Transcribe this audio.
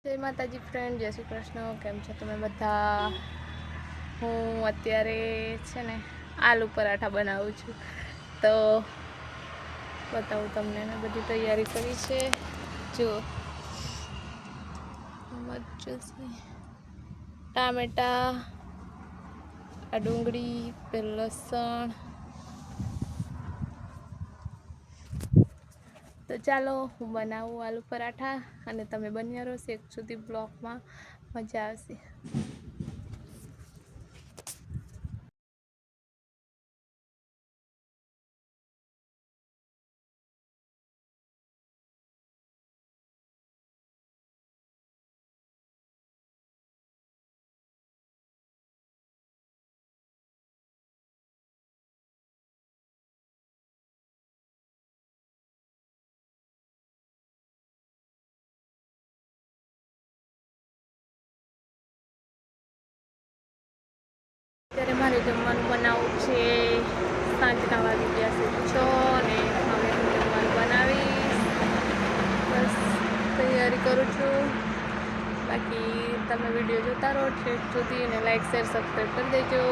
જય માતાજી ફ્રેન્ડ, જય શ્રી કૃષ્ણ. કેમ છો તમે બધા? હું અત્યારે છે ને આલુ પરાઠા બનાવું છું, તો બતાવું તમને. મેં બધી તૈયારી કરી છે. જુઓ, મરચું, ટામેટા, આ ડુંગળી, લસણ. તો ચાલો હું બનાવું આલુ પરાઠા અને તમે બન્યા રહો એક સુધી બ્લોગમાં. મજા આવશે. અત્યારે મારે જમવાનું બનાવવું છે. સાંજના વાગી ગયા છે 6 અને હવે હું જમવાનું બનાવીશ. બસ તૈયારી કરું છું. બાકી તમે વિડીયો જોતા રહો છેક સુધી અને લાઈક શેર સબસ્ક્રાઈબ કરી દેજો.